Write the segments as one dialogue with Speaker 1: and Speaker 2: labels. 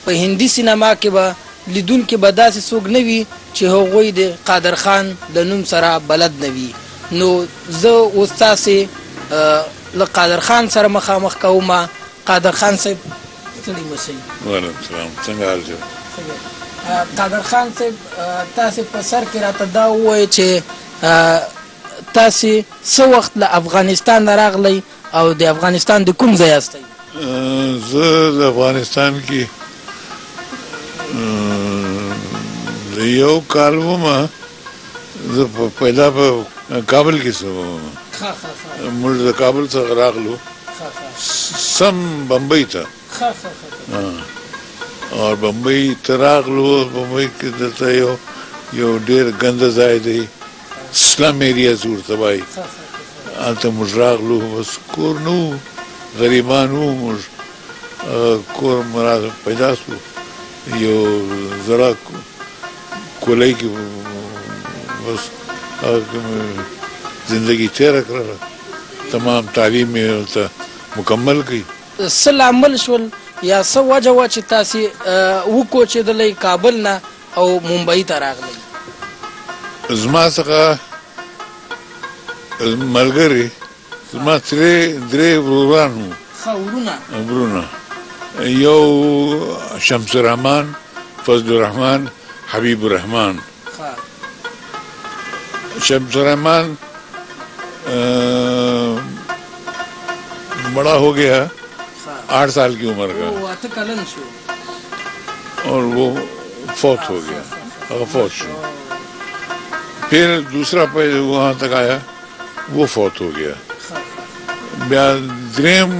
Speaker 1: په هندي سینما کې به لیدونکي به داسې څوک نه وي چې هغوی د قادر خان د نوم سره بلد نه وي. نو زه اوس تاسې له قادر خان سره مخامخ کوم. قادر خان صاحب ستړي مسئ.
Speaker 2: وعلیکم السلام، څنګه حال دی؟
Speaker 1: قادر خان صاحب تاسې په سر کې راته دا ووایئ چې تاسې څه وخت له افغانستان نه راغلی او د افغانستان د کوم ځای یاستئ؟
Speaker 2: زه د افغانستان کې د یو کال وم. زه پیدا په کابل کې شوم. موږ د کابل څخه راغلو سم بمبئی ته، اور بمبئی ته راغلو. بمبئی کې دلته یو ډېر ګنده ځای دی، سلم ایریاز ورته وایي. هلته موږ راغلو، بس کور نه و، غریبان وو. موږ کور مو پیدا شو، یو زړه کولۍ کې بس زندگی تیره کړله. تمام تعلیم مې ورته مکمل کړي.
Speaker 1: څه لامل شول یا څه وجه وه چې تاسې وکوچېدلی کابل نه او ممبئی ته راغلی؟
Speaker 2: زما څخه ملګري، زما درې وروران وو. ورونه یو شمس الرحمن، فضل الرحمن، حبیب الرحمن. شمس الرحمن बड़ा हो गया, 8 साल की उम्र का, और वो फौत हो गया, फौत शो. फिर दूसरा वहाँ तक आया, वो फौत हो गया. द्रेम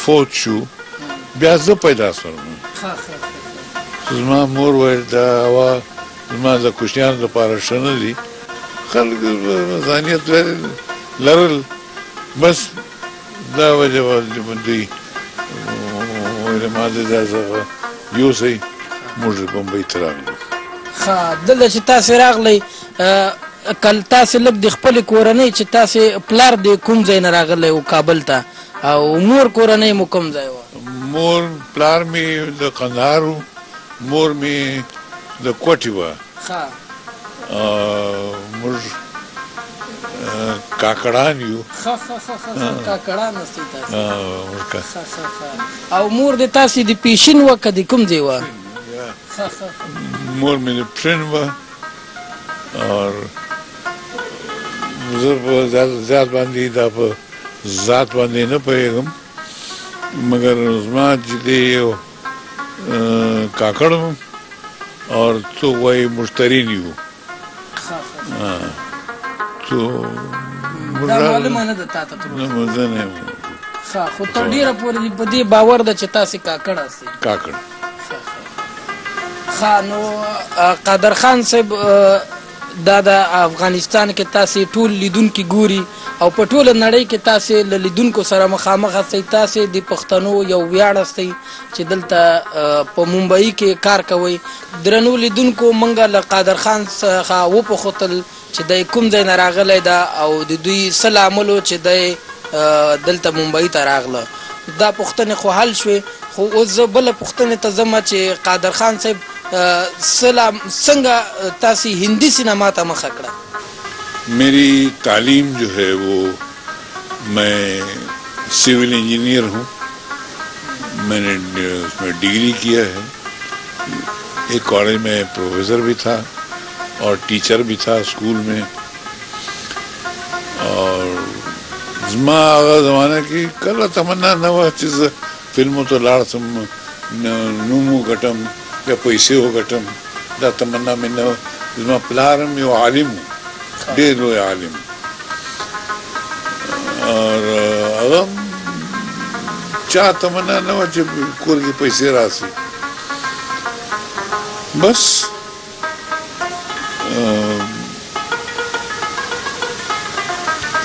Speaker 2: फौत शो, ब्याज पैदा सर में. زما مور ویل دا هوا زما د کوچنیانو لپاره ښه نه دي. خلک ځانیت لرل، بس دا وجه وه دوی ویل ما د دا څخه یوسئ. موږ بمبۍ ته راغلو.
Speaker 1: دلته چې تاسې راغلی، کله تاسې لږ د خپلې کورنۍ چې تاسې پلار د کوم ځای نه راغلی و کابل ته، او مور کورنۍ مو کوم ځای وه؟
Speaker 2: مور پلار مې د قندهار و، مور مې د کوټې وه. موږ کاکړان یو.
Speaker 1: کاکړان استئ تاسې؟ او مور د تاسې د پیشین وه که د کوم ځای وه؟
Speaker 2: مور مې د پښین وه. اور زه په زیات باندې دا په ذات باندې نه پوهېږم، مګر زما چې دی یو کاکړ وم، اور څوک وایي مشترین یو.
Speaker 1: معلومه نه ده تا ته تر اوسه؟
Speaker 2: زه نه یم.
Speaker 1: خو تر ډېره پورې په دې باور ده چې تاسې کاکړ استئ؟
Speaker 2: کاکړ.
Speaker 1: نو قادر خان صاحب، دا د افغانستان کې تاسې ټول لیدونکي ګوري او په ټوله نړۍ کې تاسې له لیدونکو سره مخامخ استئ. تاسې د پښتنو یو ویاړ استئ چې دلته په ممبئی کې کار کوئ. درنو لیدونکو، موږ له قادر خان څخه وپوښتل چې دی کوم ځای نه راغلی ده او د دوی څه لامل و چې دی دلته ممبئی ته راغله. دا پوښتنې خو حل شوې، خو اوس زه بله پوښتنې ته ځم چې قادر خان صاحب څنګه تاسې هندي سینما ته مخه کړه؟
Speaker 2: मेरी तालीम जो है वो, मैं सिविल इंजीनियर हूँ. मैंने उसमें डिग्री किया है. एक कॉलेज में प्रोफेसर भी था और टीचर भी था स्कूल में. और ज़माना की कल तमन्ना न हुआ चीज़ फिल्मों तो लाड़ सम नूमू घटम या पैसे हो घटम दा तमन्ना में न ज़मा प्लारम यो आलिम हूँ, ढेर लोग आलिम. और अगर चाह तमन्ना न हुआ जब कोर के पैसे राशि बस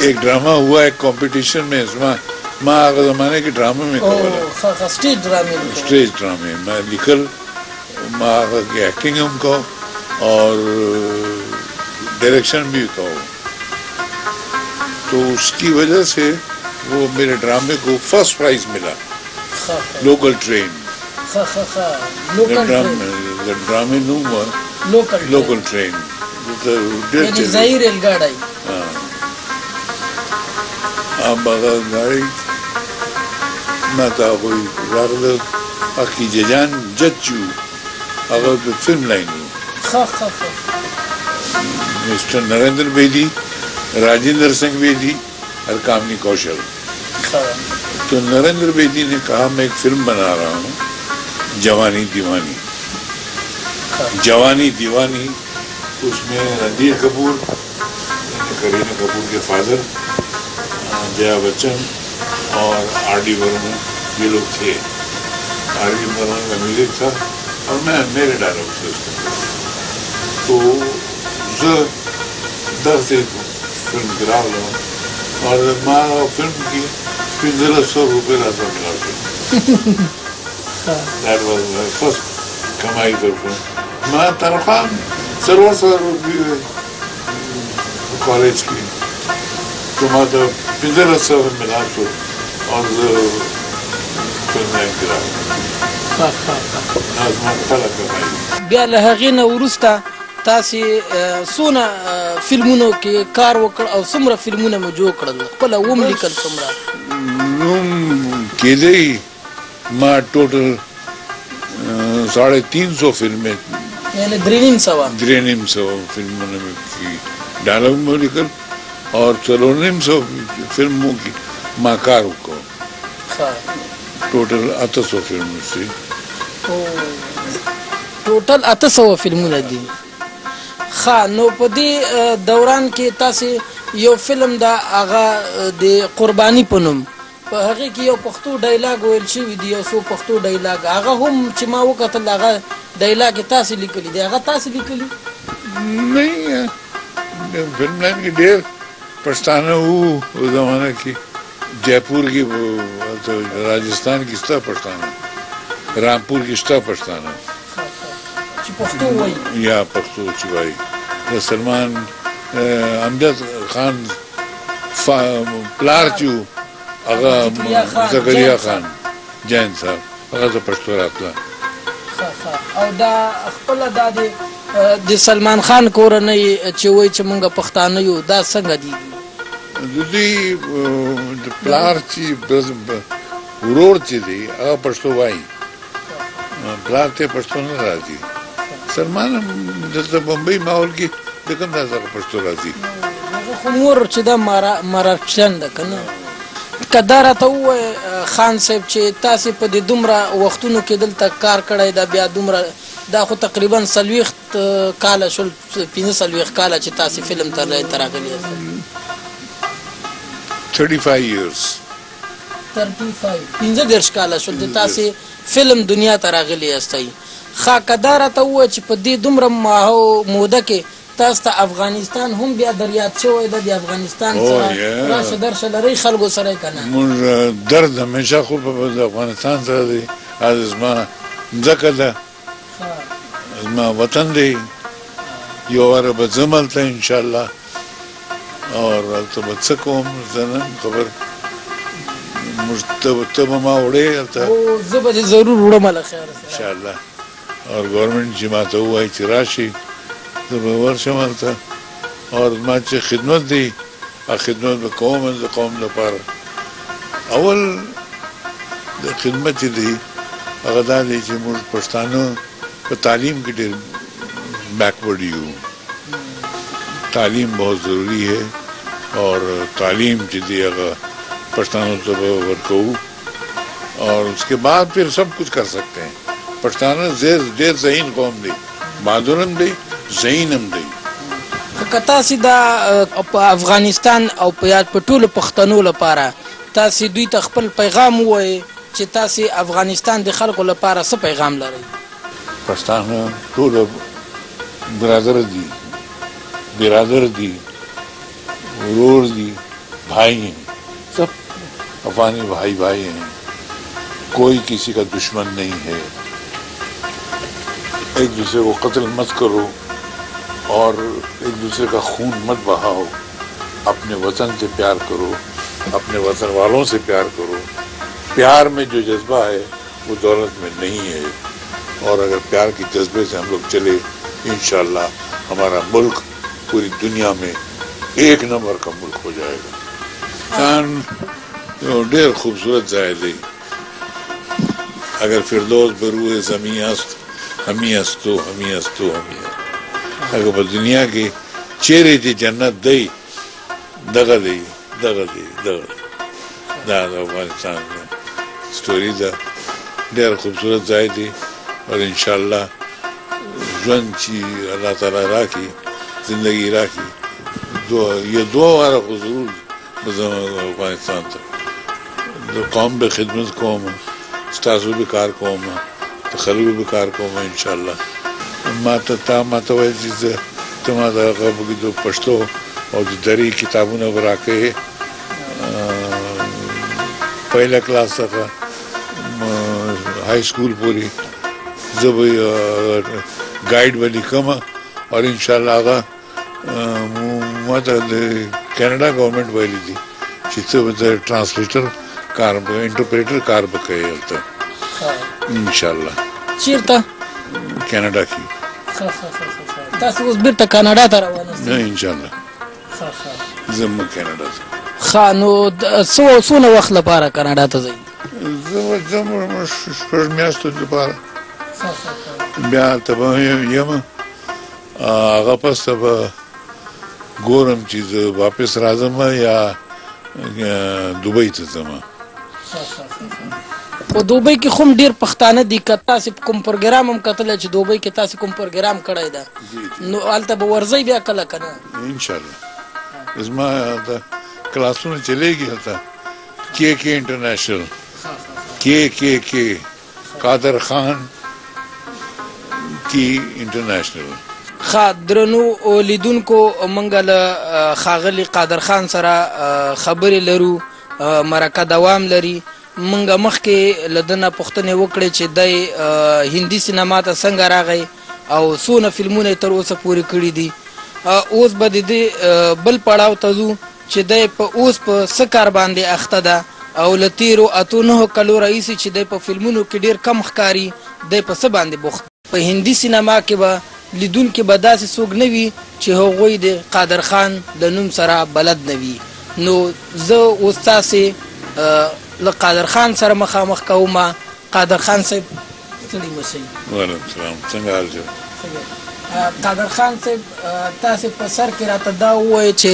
Speaker 2: एक ड्रामा हुआ एक कंपटीशन में. इसमें मैं आगे ज़माने के ड्रामे में स्टेज ड्रामे मैं निकल मैं आगे एक्टिंग उनको और डायरेक्शन भी कहो, तो उसकी वजह से वो मेरे ड्रामे को फर्स्ट प्राइज मिला, लोकल ट्रेन. ड्रामे नूम लोकल ट्रेन
Speaker 1: यानी ज़ाहिर रेलगाड़ी
Speaker 2: अब अगर गाड़ी ना था कोई रागल अकी जजान जच्चू अगर फिल्म लाइन मिस्टर नरेंद्र बेदी, राजेंद्र सिंह बेदी और कामनी कौशल। तो नरेंद्र बेदी ने कहा मैं एक फिल्म बना रहा हूँ जवानी दीवानी। जवानी दीवानी उसमें रणधीर कपूर, करीना कपूर के फादर, जया बच्चन और आर.डी. बर्मन ये लोग थे। आर.डी. बर्मन का म्यूजिक था और मैं मेरे डायलॉग थे उसमें। तो दस एक फिल्म गिरा लो और मारा फिल्म की 1500 रुपये लाता मिला दैट वाज माय फर्स्ट कमाई कर फिल्म। मैं तनख्वाह 1600 रुपये कॉलेज की तो मैं तो 1500 मिला तो और फिल्म गिरा
Speaker 1: بیا له هغې نه وروسته تاسې څونه فلمونو کې کار وکړ او څومره فلمونه مو جوړ کړل خپله وملیکل څومره
Speaker 2: نوم کېدی ما ټوټل 350 فلمې
Speaker 1: یعنی 350
Speaker 2: فلمونه में की डायलॉग में लिखल और 450 फिल्मों की माकार को टोटल 800 फिल्म से
Speaker 1: ټوټل 800 فلمونه دي ښه نو په دې دوران کې تاسې یو فلم دا هغه د قرباني په نوم په هغې کې یو پښتو ډایلاګ ویل شوي دي یو څو پښتو ډایلاګ هغه هم چې ما وکتل هغه ډایلاګ یې تاسې لیکلي دي هغه تاسې لیکلي
Speaker 2: नहीं फिल्म लाइन की ढेर पछताना वो जमाना की जयपुर की तो राजस्थान की स्टा पछताना रामपुर की स्टा पछताना या पख्तो चिबाई सलमान अमजद खान प्लार चू अगा जकरिया खान जैन साहब अगा तो पछतो रातला
Speaker 1: او دا خپل د سلمان خان کورنۍ چې وای چې مونږ پښتانه یو دا څنګه دي
Speaker 2: دوی د پلار چې ورور چې دی هغه پښتو وایي پلار ته پښتو نه راځي سلمان دلته بمبئی ماحول کې د کوم ځای پښتو راځي
Speaker 1: خو مور چې دا مراکشن ده که نه که دا راته ووایې خان صاحب چې تاسې په دې دومره وختونو کې دلته کار کړی دا بیا دومره دا خو تقریبا 40 کاله شول 45 کاله چې تاسې فلم ته راغلي یاست
Speaker 2: 35 years
Speaker 1: 35 کاله شول چې تاسې فلم دنیا ته راغلي یاستئ ښه که دا راته ووایه چې په دې دومره موده کې تاسو ته افغانستان هم بیا دریاد شوی ده د افغانستان سره راشه درشه لرئ خلکو سره یې که نه
Speaker 2: موږ درد همیشه خو په افغانستان سره دی دا زما ځکه ده زما وطن دی یو واره به ځم هلته انشاءالله اور هلته به څه کوم زه نه خبر ته به ما وړې هلته
Speaker 1: زه به دې ضرور وړم له خیره
Speaker 2: انشاءالله اور ګورنمنټ چې ما ته ووایي چې راشي زه به ورشم هلته اور ما چې خدمت دی خدمت به کوم د قوم لپاره اول د خدمت چې دی هغه دا دی چې موږ پښتانه په تعلیم کې ډېر بیکورډ یو تعلیم बहुत ضروری है और तालीम چې دی هغه پښتانو ته ورکوو और उसके बाद फिर सब कुछ कर सकते हैं پښتانه ډېر ذهین قوم دی بهادرم دی ذهینم دی
Speaker 1: که تاسې دا په افغانستان او په یاد په ټولو پښتنو لپاره تاسې دوی ته خپل پیغام ووایئ چې تاسې افغانستان د خلکو لپاره څه پیغام لرئ
Speaker 2: پښتانه ټول برادر دی ورور دی भाई हैं सब अफगानी भाई हैं कोई किसी का दुश्मन नहीं है एक दूसरे को कत्ल मत करो और एक दूसरे का खून मत बहाओ अपने वतन से प्यार करो अपने वतन वालों से प्यार करो प्यार में जो जज्बा है वो दौलत में नहीं है। और अगर प्यार की जज्बे से हम लोग चले, इंशाअल्लाह हमारा मुल्क पूरी दुनिया में 1 नंबर का मुल्क हो जाएगा। खान ढेर खूबसूरत जाए दी। अगर फिरदौस बरूए ज़मी अस्त हमी अस्तो हमी अस्तो हमी, अगर पर दुनिया की चेहरे थी जन्नत दई दगा दी दगा दी दगा दा अफगानिस्तान में स्टोरी दा ढेर खूबसूरत जाए थी। और इंशाअल्लाह जन ची अल्लाह ताला राखी जिंदगी राखी ये दुआ वाला को जरूर अफगानिस्तान तक जो कौम बे खिदमत कौम है, स्टासु बेकार कौम है, तखलु बेकार कौम है। इंशाअल्लाह माता वही चीज़ तुम्हारा जो पश्तो और जो दरी किताबों ने बरा के पहला क्लास तक हाई स्कूल पूरी जब गाइड बनी कम और इंशाअल्लाह आगा कनाडा गवर्नमेंट वाली थी जिससे ट्रांसलेटर कार इंटरप्रेटर कार बके इंशाअल्लाह
Speaker 1: चीरता
Speaker 2: कनाडा की
Speaker 1: تاسو اوس بیرته کاناډا ته روان یاست؟
Speaker 2: نه انشاءالله زموږ کاناډا ته.
Speaker 1: ښه نو څونه وخت لپاره کاناډا ته ځئ؟
Speaker 2: زه شپږ میاشتو لپاره بیا هلته به یم، هغه پس ته به ګورم چې زه واپس راځم یا دوبۍ ته ځم.
Speaker 1: په دوبۍ کې خو ډېر پښتانه دي، که تاسې کوم پروګرام هم کتلی چې دوبۍ کې تاسې کوم پروګرام کړی ده نو هلته به ورځئ بیا کله که نه؟
Speaker 2: انشاءالله زما د کلاسونه چلیږي هلته کې انټرنیشنل کې قادر خان کی انټرنیشنل.
Speaker 1: ښه درنو لیدونکو، موږ له ښاغلي قادر خان سره خبرې لرو، مرکه دوام لري. موږ مخکې له ده نه پوښتنې وکړې چې دی هندي سینما ته څنګه راغی او څونه فلمونه یې تر اوسه پورې کړي دي. اوس به د دې بل پړاو ته ځو چې دی په اوس په څه کار باندې اخته ده او له تېرو 8-9 کلو راهیسې چې دی په فلمونو کې ډېر کم ښکاري، دی په څه باندې بوخت. په هندي سینما کې به لیدونکي به داسې څوک نه وي چې هغوی د قادر خان د نوم سره بلد نه وي. نو زه اوس تاسې له قادر خان سره مخامخ کوم. قادر خان صاحب ستړي مه شئ.
Speaker 2: وعلیکم السلام، څنګه حال دی؟
Speaker 1: قادر خان صاحب تاسې په سر کې راته دا ووایئ چې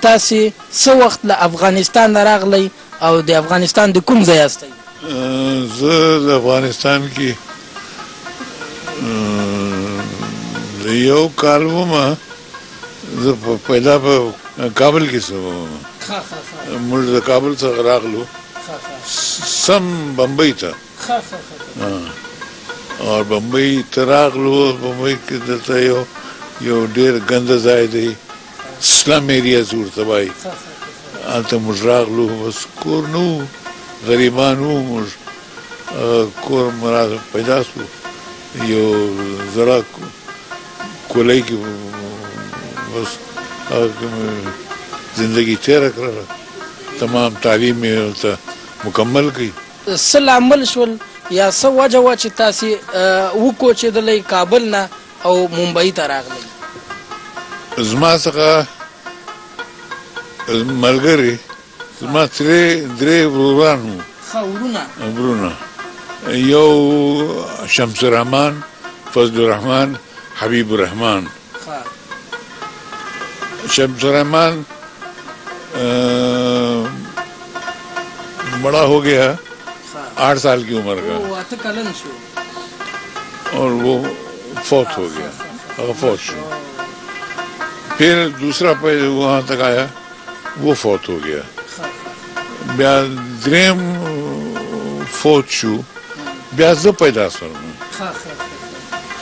Speaker 1: تاسې څه وخت له افغانستان نه راغلی او د افغانستان د کوم ځای یاستئ؟
Speaker 2: زه د افغانستان کې یو کال ومه. زه پیدا په کابل کې شوم. موږ د کابل څخه راغلو سم بمبئی ته، اور بمبئی ته راغلو. بمبئی کې دلته یو ډېر ګنده ځای دی، سلم ایریاز ورته وایي. هلته موږ راغلو، بس کور نه وو، غریبان وو. موږ کور پیدا شو، یو زړه کولۍ کې بس زندگی تیره کړله. تمام تعلیم یې ورته مکمل کړي.
Speaker 1: څه لامل شول یا څه وجه وه چې تاسې وکوچېدلی کابل نه او ممبئی ته راغلی؟
Speaker 2: زما څخه ملګري، زما درې وروران وو.
Speaker 1: ښه
Speaker 2: ورونه، یو شمس الرحمن، فضل الرحمن، حبیب الرحمن. شمس الرحمن बड़ा हो गया, 8 साल की उम्र का, और वो फौत हो गया, फौत शो. फिर दूसरा वहाँ तक आया, वो फौत हो गया. द्रेम फौत शो ब्याज पैदा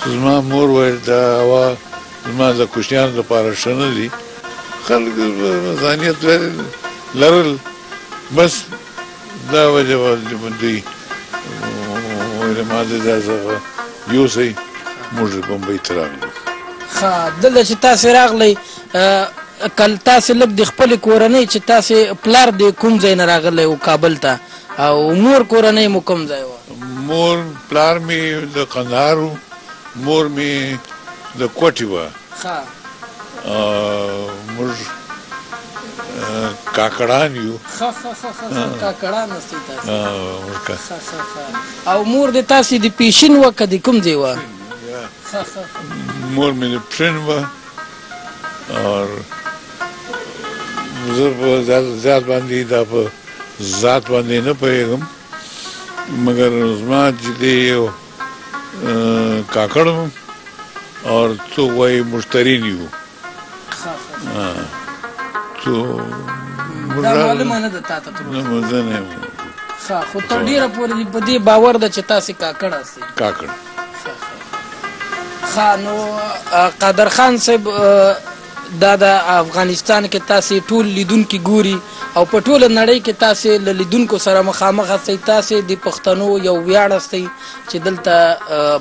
Speaker 2: زما مور ویل دا هوا زما د کوچنیانو لپاره ښه نه دي. خلک ځانیت لرل، بس دا وجه وه دوی ویل ما د دا څخه یوسئ. موږ بمبۍ ته راغلو.
Speaker 1: ښه دلته چې تاسې راغلی، کله تاسې لږ د خپلې کورنۍ چې تاسې پلار د کوم ځای نه راغلی و کابل ته، او مور کورنۍ مو کوم ځای وه؟
Speaker 2: مور پلار مې د قندهار و، مور مې د کوټې وه. موږ کاکړان یو.
Speaker 1: کاکړان استئ تاسې؟ او مور د تاسې د پیشین وه که د کوم ځای وه؟
Speaker 2: مور مې د پښین وه. اور زه په زیات باندې دا په ذات باندې نه پوهېږم، مګر زما چې دی یو کاکړ وم اور څوک وایي مشترین یو.
Speaker 1: معلومه نه ده تا ته تر اوسه؟
Speaker 2: زه نه یم.
Speaker 1: خو تر ډېره پورې په دې باور ده چې تاسې کاکړ استئ؟
Speaker 2: کاکړ.
Speaker 1: نو قادر خان صاحب دا د افغانستان کې تاسې ټول لیدونکي ګوري او په ټوله نړۍ کې تاسې له لیدونکو سره مخامخ استئ. تاسې د پښتنو یو ویاړ استئ چې دلته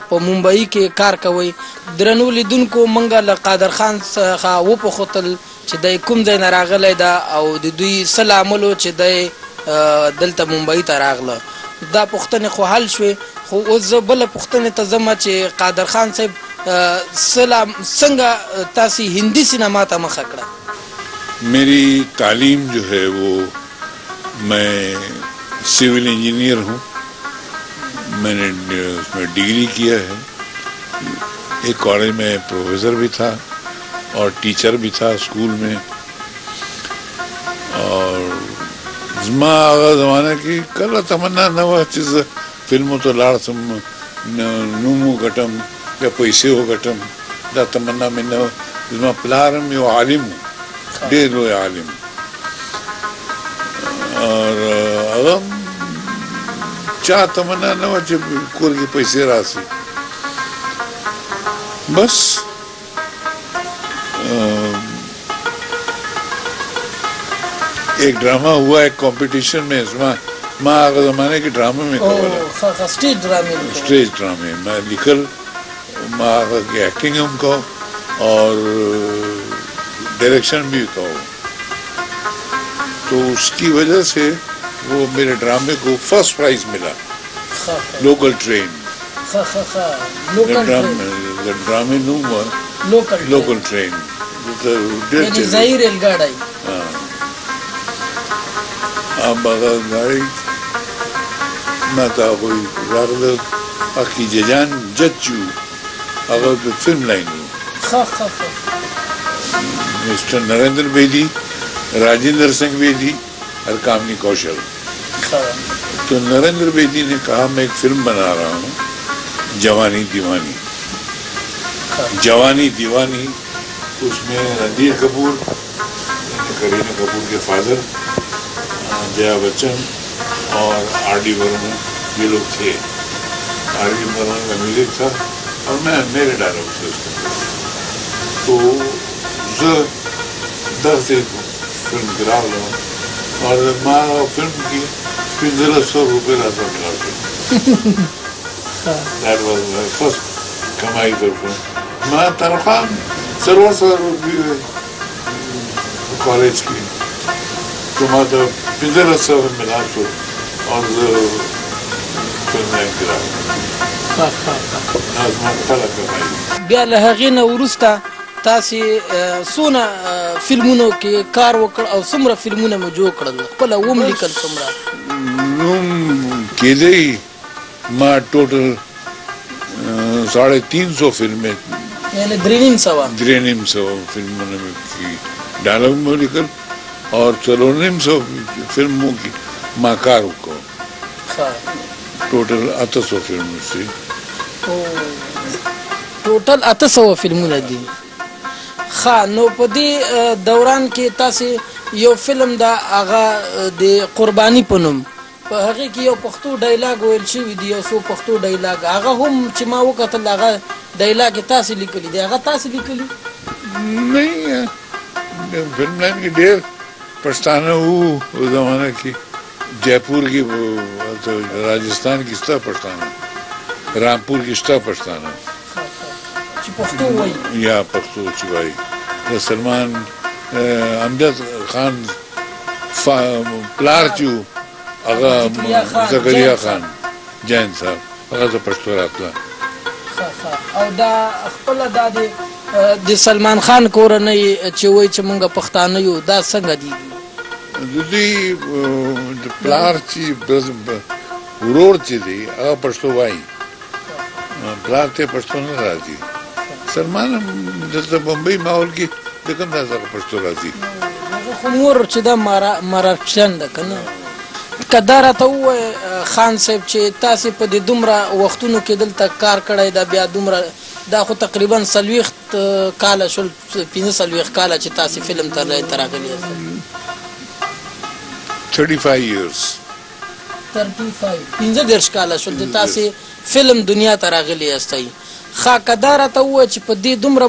Speaker 1: په ممبئی کې کار کوئ. درنو لیدونکو موږ له قادر خان څخه وپوښتل چې دی کوم ځای نه راغلی ده او د دوی څه لامل و چې دی دلته ممبئی ته راغله. دا پوښتنې خو حل شوې، خو اوس زه بله پوښتنې ته ځم چې قادر خان صاحب څنګه تاسې هندي سینما ته مخه کړه؟
Speaker 2: मेरी तालीम जो है वो मैं सिविल इंजीनियर हूँ. मैंने उसमें डिग्री किया है. एक कॉलेज में प्रोफेसर भी था और टीचर भी था स्कूल में. और ज़माना की कल तमन्ना न हुआ चीज़ फिल्मों तो लाड़ सम नूमू घटम या पैसे हो घटम दा तमन्ना में न हो. प्लार में वो आलिम हूँ, ढेर लोग आलिम. और अगर चाह तमन्ना न हो जब कोर के पैसे राशि बस एक ड्रामा हुआ एक कंपटीशन में. इसमें माँ अगर ज़माने के ड्रामे में स्टेज ड्रामे मैं निकल माँ की एक्टिंग उनको और डायरेक्शन भी कहो, तो उसकी वजह से वो मेरे ड्रामे को फर्स्ट प्राइज मिला. लोकल ट्रेन ड्रामे नू हुआ लोकल ट्रेन
Speaker 1: रेलगाड़ी.
Speaker 2: अब अगर गाड़ी ना था कोई रागल बाकी जजान जच्चू अगर फिल्म लाइन मिस्टर नरेंद्र बेदी, राजेंद्र सिंह बेदी और कामनी कौशल. तो नरेंद्र बेदी ने कहा मैं एक फिल्म बना रहा हूँ जवानी दीवानी. जवानी दीवानी उसमें रणधीर कपूर, करीना कपूर के फादर, जया बच्चन और आर.डी. बर्मन ये लोग थे. आर.डी. बर्मन का म्यूजिक था और मैं मेरे डायलॉग थे उसमें. तो दस एक फिल्म गिरा लो और माँ फिल्म की 1500 रुपये रास्ता मिला. That was my first कमाई पर फिल्म. मैं तनख्वाह 1600 रुपये कॉलेज की तो मैं तो 1500 मिला तो और फिल्म गिरा
Speaker 1: بیا له هغې نه وروسته تاسې څونه فلمونو کې کار وکړ او څومره فلمونه مو جوړ کړل؟ خپله وملیکل څومره؟
Speaker 2: نوم کېدی ما ټوټل 350 فلمې
Speaker 1: یعنې 350
Speaker 2: فلمونه مې کی ډایلاګ مو لیکل और 450 फिल्मों की माँ कार को टोटल 800 फिल्म से
Speaker 1: टोटल 800 फिल्मونه دي. نو په دې دوران کې تاسې یو فلم دا هغه د قرباني په نوم په هغې کې یو پښتو ډایلاګ ویل شوي دي، یو څو پښتو ډایلاګ هغه هم چې ما وکتل هغه ډایلاګ یې تاسې لیکلي دي. هغه تاسې لیکلي؟
Speaker 2: نه फिल्म लाइन की ढेर पछताना वो जमाना की जयपुर की तो राजस्थान की स्टा पछताना, रामपुर की स्टा पछताना या पख्तो चिबाई सलमान अमजद खान प्लार चू هغه زکریا خان جین صاحب هغه د پښتو راتله.
Speaker 1: او دا خپله دا د سلمان خان کورنۍ چې وایي چې مونږ پښتانه یو دا څنګه دي؟
Speaker 2: د دوی د پلار چې ورور چې دی هغه پښتو وایي، پلار ته پښتو نه راځي. سلمان هم دلته بمبئی ماحول کې د کوم ځای څخه پښتو راځي.
Speaker 1: خو مور چې دا مراکشن ده که نه؟ که دا راته ووایې خان صاحب چې تاسې په دې دومره وختونو کې دلته کار کړی دا بیا دومره دا خو تقریبا 40 کاله شول، 45 کاله چې تاسې فلم ته راغلي یاست.
Speaker 2: 35 years
Speaker 1: 35 کاله شول چې تاسې فلم دنیا ته راغلي یاستئ. ښه که دا راته ووایه چې په دې دومره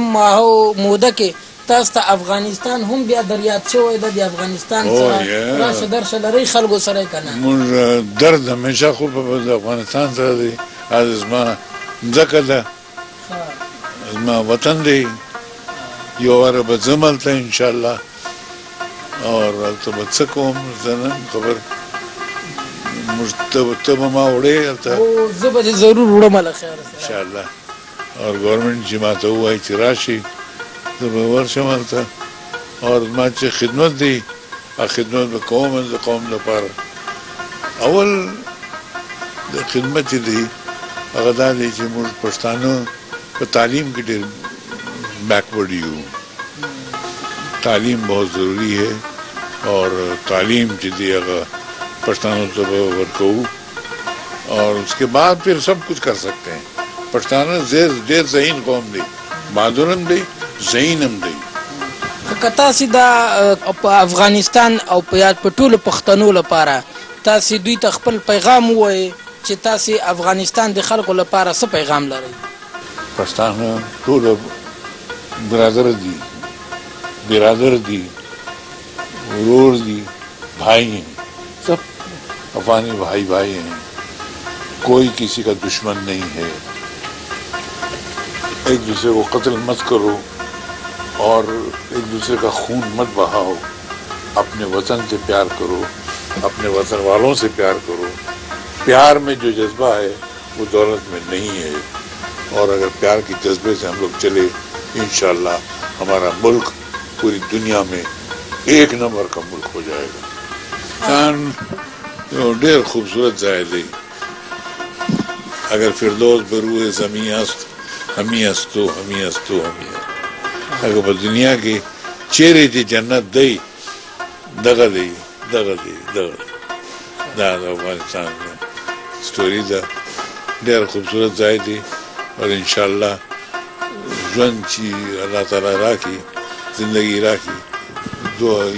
Speaker 1: موده کې تاسو ته افغانستان هم بیا در یاد شوی ده، د افغانستان سره راشه درشه لرئ خلکو سره که نه؟
Speaker 2: موږ درد همیشه خو په افغانستان سره دی. دا زما ځمکه ده، زما وطن دی. یو واره به ځم هلته انشاءالله او هلته به څه کوم زه نه خبر. ته به ما وړې هلته؟
Speaker 1: زه به دې ضرور وړم له خیره سره
Speaker 2: انشاءالله. او ګورنمنټ چې ما ته ووایي چې راشي زه به ورشم هلته. او زما چې خدمت دی خدمت به کوم د قوم لپاره. اول د خدمت چې دی هغه دا دی چې موږ پښتانه په تعلیم کې ډېر بیکورډ یو. تعلیم بہت ضروری ہے اور تعلیم چې دی هغه پښتانو ته به ورکوو اور اس کے بعد پھر سب کچھ کر سکتے ہیں. پښتانه ډېر ذہین قوم دی، بہادر هم دی، ذہین هم دی.
Speaker 1: که تاسې دا په افغانستان او په یاد په ټولو پښتنو لپاره تاسې دوی ته خپل پیغام ووایئ چې تاسې افغانستان د خلکو لپاره څه پیغام لرئ؟
Speaker 2: پښتانه ټول برادر دی، ورور دی، بھائی ہیں، سب افغانی بھائی ہیں. کوئی کسی کا دشمن نہیں ہے. ایک دوسرے کو قتل مت کرو اور ایک دوسرے کا خون مت بہاؤ. اپنے وطن سے پیار کرو، اپنے وطن والوں سے پیار کرو. پیار میں جو جذبہ ہے وہ دولت میں نہیں ہے. اور اگر پیار کے جذبے سے ہم لوگ چلے انشاءاللہ ہمارا ملک پوری دنیا میں 1 نمبر کا ملک ہو جائے گا. کان ډېر خوبصورت ځای دی. اگر فردوس بروح زمین است ہمی استو اگر په دنیا کې چیرې دې جنت دی دغه دی. دا د افغانستان سټوري ده. ډېر خوبصورت ځای دی اور انشاءالله ژوند چې الله تعالی راکړي، زندگی راکړي،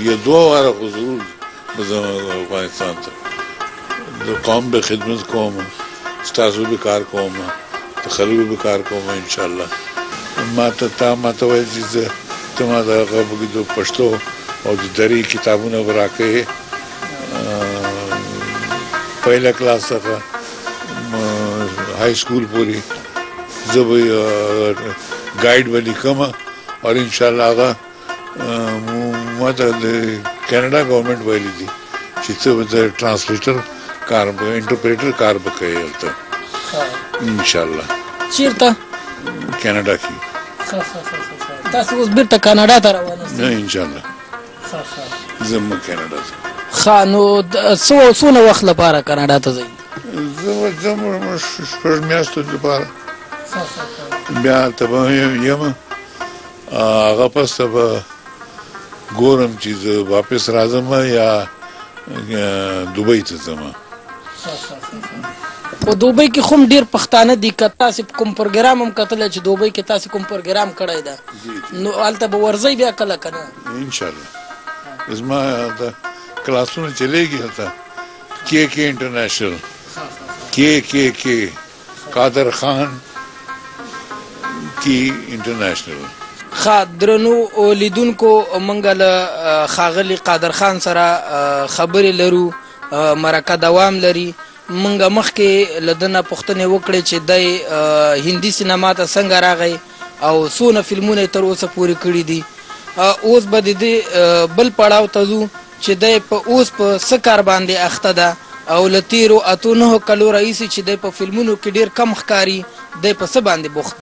Speaker 2: یہ 2 واره خو ضرور به ځم افغانستان ته. د قوم به خدمت کوم، ستاسو به کار کوم، د خلکو به کار کوم انشاءالله. ما ته وایي چې ته ما ته د پښتو او د دري کتابونه به راکوې پهله کلاس څخه های سکول پورې. زه به ګایډ به لیکم اور انشاءالله هغه ما ته د کینیډا ګورنمنټ ویلي دي چې ته به د ټرانسلیټر کار به انټرپریټر کار به کوې هلته انشاءالله.
Speaker 1: چیرته؟
Speaker 2: کینیډا کې.
Speaker 1: تاسو اوس بیرته کاناډا ته روان یاست؟
Speaker 2: نه انشاءالله زه م کینیډا ته.
Speaker 1: ښه نو څونه وخت لپاره کاناډا ته ځئ؟
Speaker 2: زه ځم 6 میاشتو لپاره. بیا هلته به یم. هغه پس ته به ګورم چې زه واپس راځم یا دوبۍ ته ځم.
Speaker 1: په دوبۍ کې خو ډېر پښتانه دي. که تاسې کوم پروګرام هم کتلی چې دوبۍ کې تاسې کوم پروګرام کړی ده نو هلته به ورځئ بیا کله که نه؟
Speaker 2: انشاءالله زما د کلاسونه چلیږي هلته. کې انټرنیشنل کې قادر خان کی انټرنیشنل.
Speaker 1: ښه درنو لیدونکو موږ له ښاغلي قادر خان سره خبرې لرو، مرکه دوام لري. موږ مخکې له ده نه پوښتنې وکړې چې دی هندي سینما ته څنګه راغی او څونه فلمونه یې تر اوسه پورې کړي دي. اوس به د دې بل پړاو ته ځو چې دی اوس په څه کار باندې اخته ده او له تیرو اتو 9 کالو راهیسې چې دی په فلمونو کې ډېر کم ښکاري دی په څه باندې بوخت